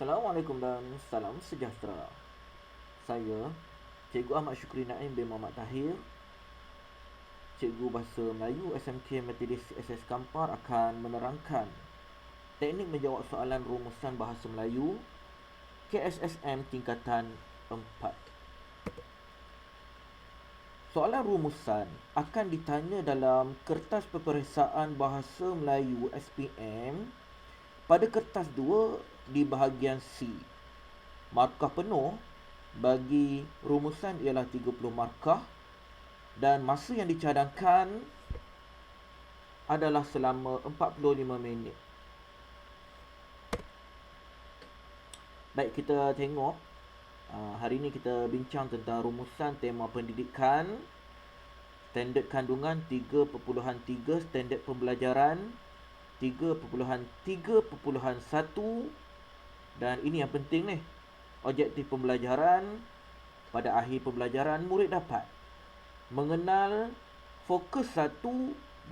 Assalamualaikum dan salam sejahtera. Saya Cikgu Ahmad Syukri Naim bin Muhammad Tahir, Cikgu Bahasa Melayu SMK Metodis SS Kampar akan menerangkan teknik menjawab soalan rumusan Bahasa Melayu KSSM tingkatan 4. Soalan rumusan akan ditanya dalam kertas peperiksaan Bahasa Melayu SPM pada kertas 2 di bahagian C. Markah penuh bagi rumusan ialah 30 markah dan masa yang dicadangkan adalah selama 45 minit. Baik, kita tengok. Hari ini kita bincang tentang rumusan tema pendidikan, standard kandungan 3.3, standard pembelajaran 3.3.1, dan ini yang penting ni, objektif pembelajaran. Pada akhir pembelajaran, murid dapat mengenal fokus 1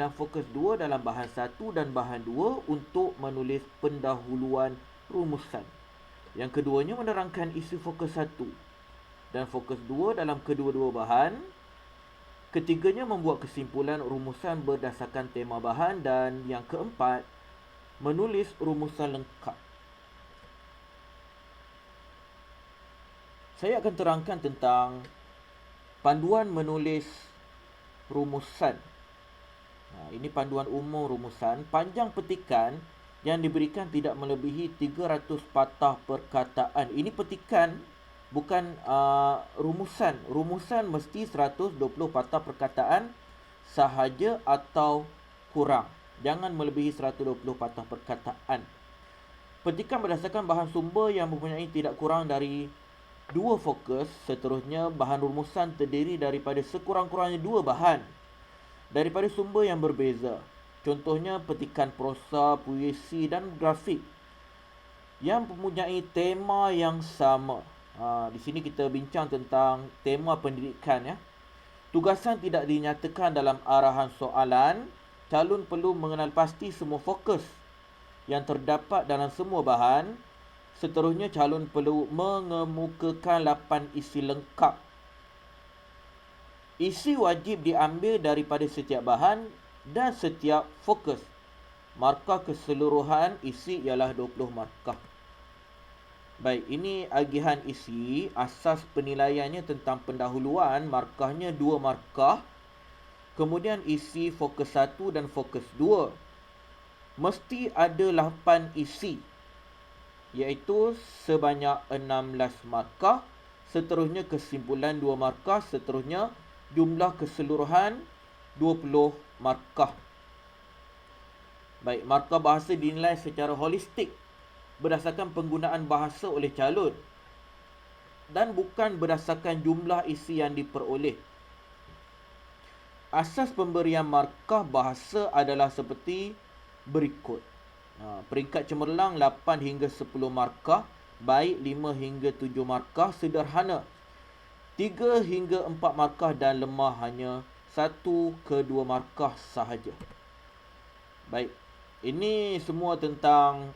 dan fokus 2 dalam bahan 1 dan bahan 2 untuk menulis pendahuluan rumusan. Yang keduanya menerangkan isu fokus 1 dan fokus 2 dalam kedua-dua bahan. Ketiganya membuat kesimpulan rumusan berdasarkan tema bahan, dan yang keempat menulis rumusan lengkap. Saya akan terangkan tentang panduan menulis rumusan. Ini panduan umum rumusan. Panjang petikan yang diberikan tidak melebihi 300 patah perkataan. Ini petikan, bukan rumusan. Rumusan mesti 120 patah perkataan sahaja atau kurang. Jangan melebihi 120 patah perkataan. Petikan berdasarkan bahan sumber yang mempunyai tidak kurang dari 2 fokus. Seterusnya, bahan rumusan terdiri daripada sekurang-kurangnya 2 bahan daripada sumber yang berbeza. Contohnya petikan prosa, puisi dan grafik yang mempunyai tema yang sama. Di sini kita bincang tentang tema pendidikan ya. Tugasan tidak dinyatakan dalam arahan soalan. Calon perlu mengenal pasti semua fokus yang terdapat dalam semua bahan. Seterusnya, calon perlu mengemukakan 8 isi lengkap. Isi wajib diambil daripada setiap bahan dan setiap fokus. Markah keseluruhan isi ialah 20 markah. Baik, ini agihan isi. Asas penilaiannya tentang pendahuluan, markahnya 2 markah. Kemudian isi fokus 1 dan fokus 2. Mesti ada 8 isi, iaitu sebanyak 16 markah. Seterusnya kesimpulan 2 markah. Seterusnya jumlah keseluruhan 20 markah. Baik, markah bahasa dinilai secara holistik berdasarkan penggunaan bahasa oleh calon dan bukan berdasarkan jumlah isi yang diperoleh. Asas pemberian markah bahasa adalah seperti berikut. Peringkat cemerlang 8 hingga 10 markah, baik 5 hingga 7 markah, sederhana 3 hingga 4 markah, dan lemah hanya 1 ke 2 markah sahaja. Baik, ini semua tentang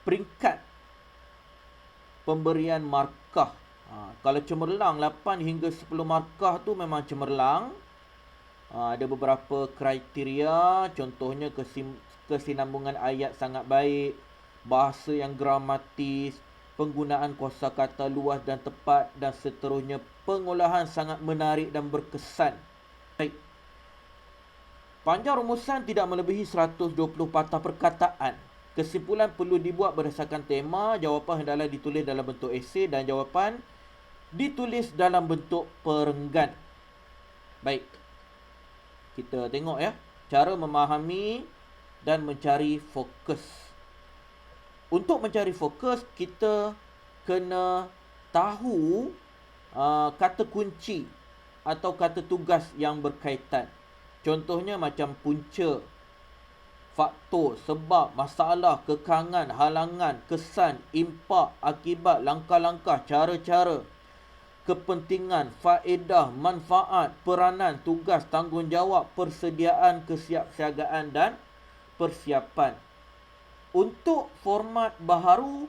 peringkat pemberian markah. Kalau cemerlang 8 hingga 10 markah tu memang cemerlang. Ada beberapa kriteria, contohnya kesinambungan ayat sangat baik, bahasa yang gramatis, penggunaan kosakata luas dan tepat, dan seterusnya pengolahan sangat menarik dan berkesan. Baik. Panjang rumusan tidak melebihi 120 patah perkataan. Kesimpulan perlu dibuat berdasarkan tema. Jawapan hendaklah ditulis dalam bentuk esei dan jawapan ditulis dalam bentuk perenggan. Baik. Kita tengok ya, cara memahami dan mencari fokus. Untuk mencari fokus, kita kena tahu kata kunci atau kata tugas yang berkaitan. Contohnya macam punca, faktor, sebab, masalah, kekangan, halangan, kesan, impak, akibat, langkah-langkah, cara-cara, kepentingan, faedah, manfaat, peranan, tugas, tanggungjawab, persediaan, kesiapsiagaan dan persiapan. Untuk format baharu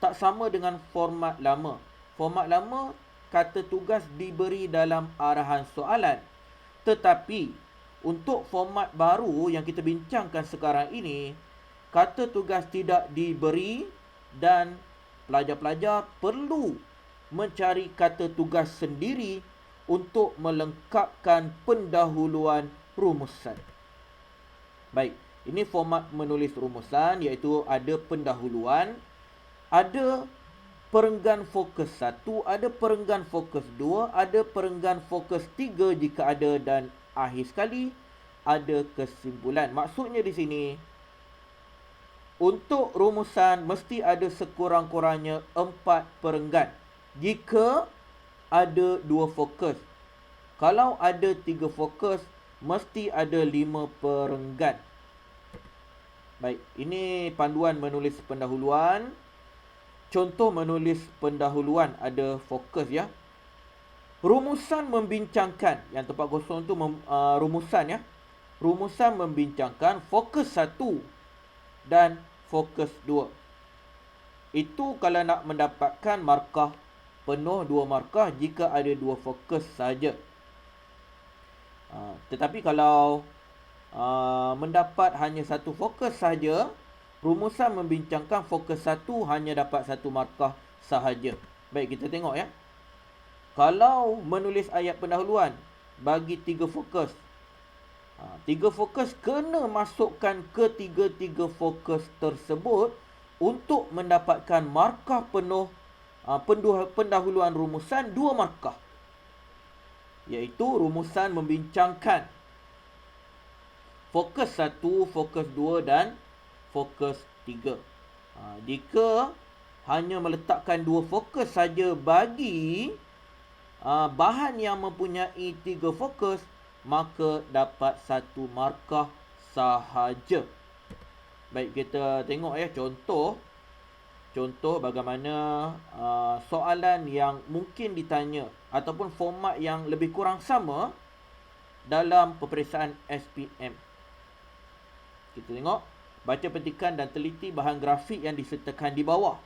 tak sama dengan format lama. Format lama, kata tugas diberi dalam arahan soalan. Tetapi untuk format baru yang kita bincangkan sekarang ini, kata tugas tidak diberi dan pelajar-pelajar perlu mencari kata tugas sendiri untuk melengkapkan pendahuluan rumusan. Baik, ini format menulis rumusan, iaitu ada pendahuluan, ada perenggan fokus 1, ada perenggan fokus 2, ada perenggan fokus 3 jika ada, dan akhir sekali ada kesimpulan. Maksudnya di sini, untuk rumusan mesti ada sekurang-kurangnya 4 perenggan. Jika ada 2 fokus. Kalau ada 3 fokus, mesti ada 5 perenggan. Baik, ini panduan menulis pendahuluan. Contoh menulis pendahuluan ada fokus ya. Rumusan membincangkan, yang tempat kosong tu rumusan ya. Rumusan membincangkan fokus 1 dan fokus 2. Itu kalau nak mendapatkan markah penuh 2 markah jika ada 2 fokus saja. Tetapi kalau mendapat hanya 1 fokus saja, rumusan membincangkan fokus 1 hanya dapat 1 markah sahaja. Baik, kita tengok ya. Kalau menulis ayat pendahuluan bagi 3 fokus, 3 fokus kena masukkan ketiga-tiga fokus tersebut untuk mendapatkan markah penuh pendahuluan rumusan 2 markah, iaitu rumusan membincangkan fokus 1, fokus 2 dan fokus 3. Jika hanya meletakkan 2 fokus saja bagi bahan yang mempunyai 3 fokus, maka dapat 1 markah sahaja. Baik, kita tengok ya contoh bagaimana soalan yang mungkin ditanya ataupun format yang lebih kurang sama dalam peperiksaan SPM. Kita tengok, baca petikan dan teliti bahan grafik yang disertakan di bawah.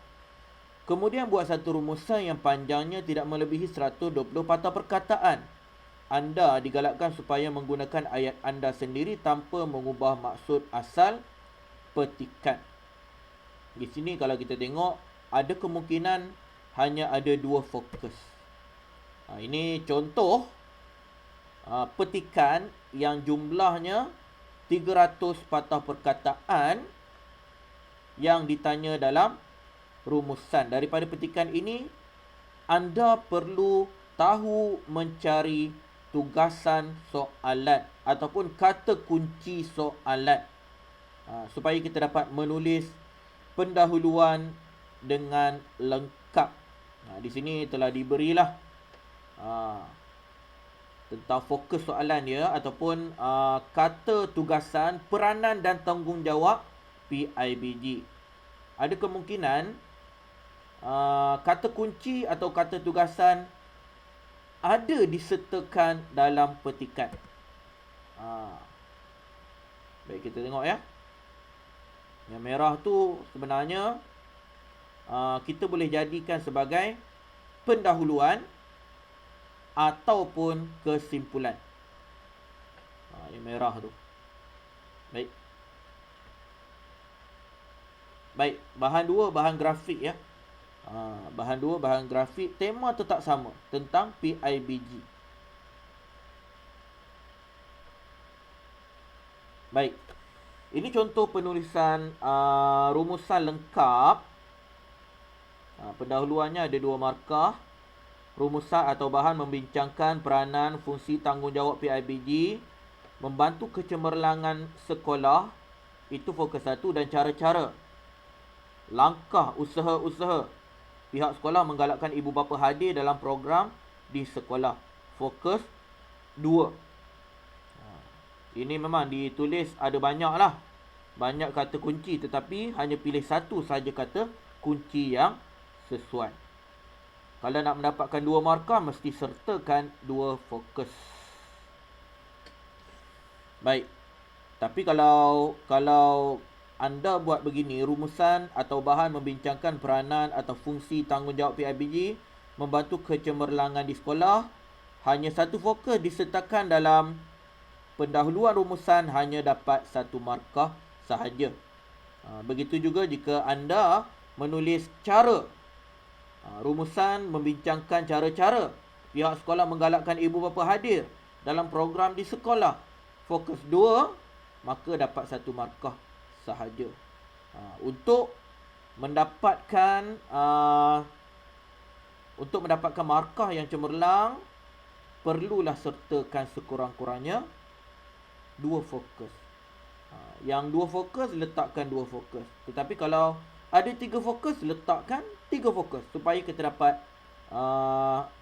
Kemudian buat satu rumusan yang panjangnya tidak melebihi 120 patah perkataan. Anda digalakkan supaya menggunakan ayat anda sendiri tanpa mengubah maksud asal petikan. Di sini kalau kita tengok, ada kemungkinan hanya ada 2 fokus. Ini contoh petikan yang jumlahnya 300 patah perkataan yang ditanya dalam rumusan. Daripada petikan ini, anda perlu tahu mencari tugasan soalan ataupun kata kunci soalan supaya kita dapat menulis pendahuluan dengan lengkap. Di sini telah diberilah tentang fokus soalan dia ataupun kata tugasan, peranan dan tanggungjawab PIBG. Ada kemungkinan kata kunci atau kata tugasan ada disertakan dalam petikan. Baik, kita tengok ya. Yang merah tu sebenarnya kita boleh jadikan sebagai pendahuluan ataupun kesimpulan. Yang merah tu. Baik, bahan 2 bahan grafik ya. Bahan 2 bahan grafik, tema tetap sama tentang PIBG. Baik, ini contoh penulisan rumusan lengkap. Pendahuluannya ada 2 markah. Rumusan atau bahan membincangkan peranan, fungsi, tanggungjawab PIBG, membantu kecemerlangan sekolah, itu fokus 1, dan cara-cara. Langkah usaha-usaha pihak sekolah menggalakkan ibu bapa hadir dalam program di sekolah, fokus 2. Ini memang ditulis ada banyak kata kunci, tetapi hanya pilih 1 saja kata kunci yang sesuai. Kalau nak mendapatkan 2 markah, mesti sertakan 2 fokus. Baik, tapi kalau anda buat begini, rumusan atau bahan membincangkan peranan atau fungsi tanggungjawab PIBG membantu kecemerlangan di sekolah. Hanya satu fokus disertakan dalam pendahuluan rumusan, hanya dapat 1 markah sahaja. Begitu juga jika anda menulis cara. Rumusan membincangkan cara-cara pihak sekolah menggalakkan ibu bapa hadir dalam program di sekolah. Fokus 2, maka dapat 1 markah sahaja. Untuk mendapatkan markah yang cemerlang, perlulah sertakan sekurang-kurangnya 2 fokus. Yang 2 fokus, letakkan 2 fokus. Tetapi kalau ada 3 fokus, letakkan 3 fokus supaya kita dapat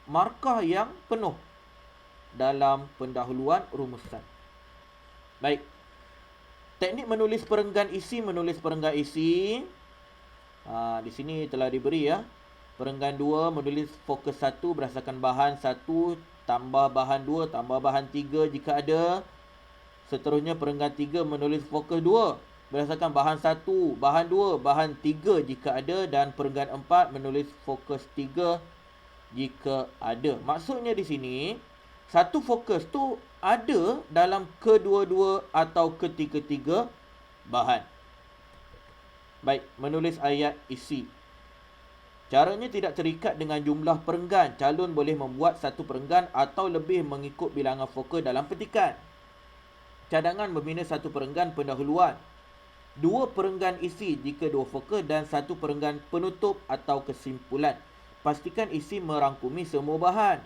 markah yang penuh dalam pendahuluan rumusan. Baik. Teknik menulis perenggan isi. Di sini telah diberi ya. Perenggan 2, menulis fokus 1 berdasarkan bahan 1 tambah bahan 2 tambah bahan 3 jika ada. Seterusnya perenggan 3, menulis fokus 2 berdasarkan bahan 1, bahan 2, bahan 3 jika ada. Dan perenggan 4, menulis fokus 3 jika ada. Maksudnya di sini, satu fokus tu ada dalam kedua-dua atau ketiga-tiga bahan. Baik, menulis ayat isi. Caranya tidak terikat dengan jumlah perenggan. Calon boleh membuat 1 perenggan atau lebih mengikut bilangan fokus dalam petikan. Cadangan membina 1 perenggan pendahuluan, 2 perenggan isi jika 2 fokus dan 1 perenggan penutup atau kesimpulan. Pastikan isi merangkumi semua bahan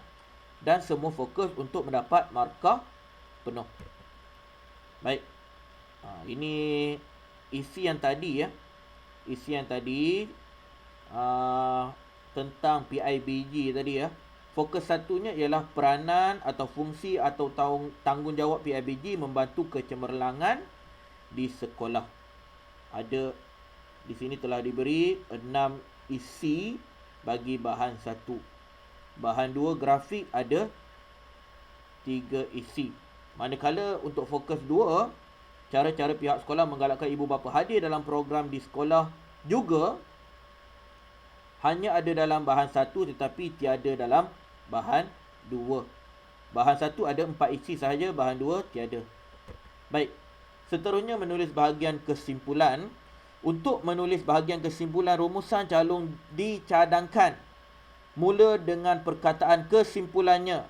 dan semua fokus untuk mendapat markah penuh. Baik. Ini isi yang tadi ya. Isi yang tadi tentang PIBG tadi ya. Fokus satunya ialah peranan atau fungsi atau tanggungjawab PIBG membantu kecemerlangan di sekolah. Ada di sini telah diberi 6 isi bagi bahan 1. Bahan 2 grafik ada 3 isi. Manakala untuk fokus 2, cara-cara pihak sekolah menggalakkan ibu bapa hadir dalam program di sekolah juga hanya ada dalam bahan 1 tetapi tiada dalam bahan 2. Bahan 1 ada 4 isi sahaja, bahan 2 tiada. Baik. Seterusnya menulis bahagian kesimpulan. Untuk menulis bahagian kesimpulan rumusan, calon dicadangkan mula dengan perkataan kesimpulannya.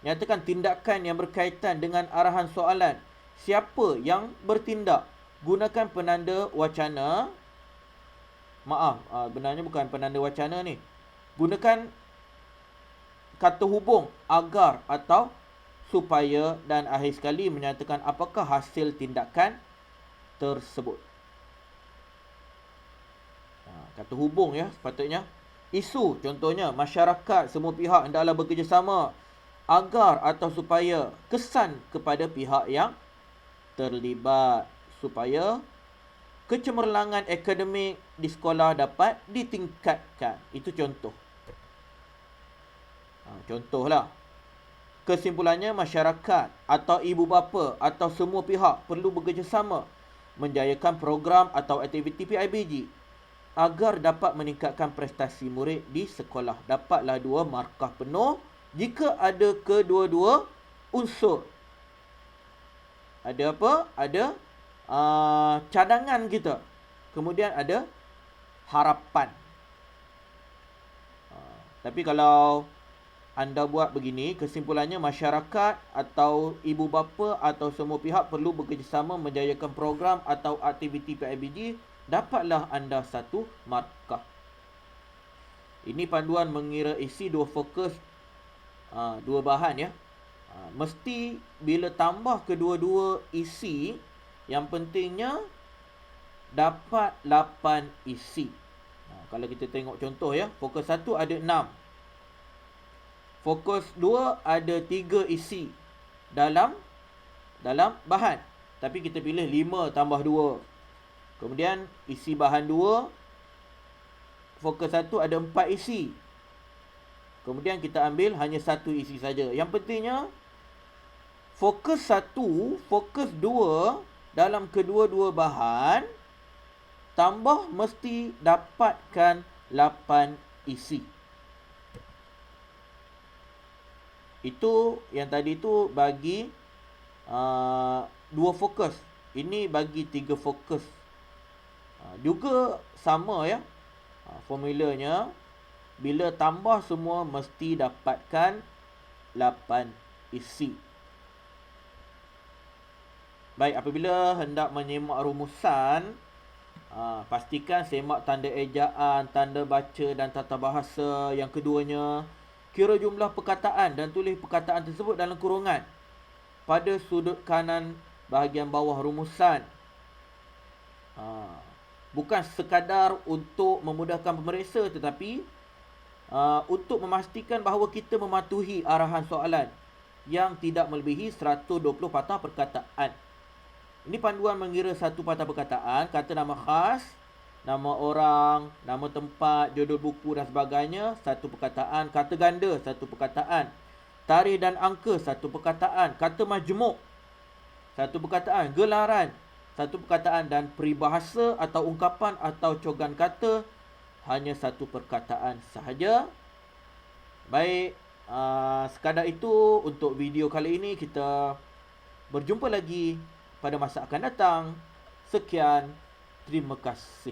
Nyatakan tindakan yang berkaitan dengan arahan soalan. Siapa yang bertindak? Gunakan penanda wacana. Benarnya bukan penanda wacana ni. Gunakan kata hubung agar atau supaya dan akhir sekali menyatakan apakah hasil tindakan tersebut. Kata hubung ya sepatutnya. Isu contohnya masyarakat semua pihak hendaklah bekerjasama agar atau supaya, kesan kepada pihak yang terlibat supaya kecemerlangan akademik di sekolah dapat ditingkatkan. Itu contoh. Contohlah. Kesimpulannya, masyarakat atau ibu bapa atau semua pihak perlu bekerjasama menjayakan program atau aktiviti PIBG agar dapat meningkatkan prestasi murid di sekolah. Dapatlah 2 markah penuh jika ada kedua-dua unsur. Ada apa? Ada cadangan kita. Kemudian ada harapan. Tapi kalau anda buat begini, kesimpulannya masyarakat atau ibu bapa atau semua pihak perlu bekerjasama menjayakan program atau aktiviti PIBG, dapatlah anda 1 markah. Ini panduan mengira isi 2 fokus 2 bahan ya. Mesti bila tambah kedua-dua isi, yang pentingnya dapat 8 isi. Kalau kita tengok contoh ya, fokus 1 ada 6. Fokus 2 ada 3 isi dalam bahan. Tapi kita pilih 5 tambah 2. Kemudian isi bahan 2, fokus 1 ada 4 isi. Kemudian kita ambil hanya 1 isi saja. Yang pentingnya fokus 1, fokus 2 dalam kedua-dua bahan tambah mesti dapatkan 8 isi. Itu yang tadi tu bagi 2 fokus. Ini bagi 3 fokus. Juga sama ya. Formulanya bila tambah semua mesti dapatkan 8 isi. Baik, apabila hendak menyemak rumusan, pastikan semak tanda ejaan, tanda baca dan tata bahasa. Yang keduanya, kira jumlah perkataan dan tulis perkataan tersebut dalam kurungan pada sudut kanan bahagian bawah rumusan. Bukan sekadar untuk memudahkan pemeriksa, tetapi untuk memastikan bahawa kita mematuhi arahan soalan yang tidak melebihi 120 patah perkataan. Ini panduan mengira satu patah perkataan, kata nama khas, nama orang, nama tempat, judul buku dan sebagainya, satu perkataan. Kata ganda, satu perkataan. Tarikh dan angka, satu perkataan. Kata majmuk, satu perkataan. Gelaran, satu perkataan. Dan peribahasa atau ungkapan atau cogan kata, hanya satu perkataan sahaja. Baik, sekadar itu untuk video kali ini. Kita berjumpa lagi pada masa akan datang. Sekian, terima kasih.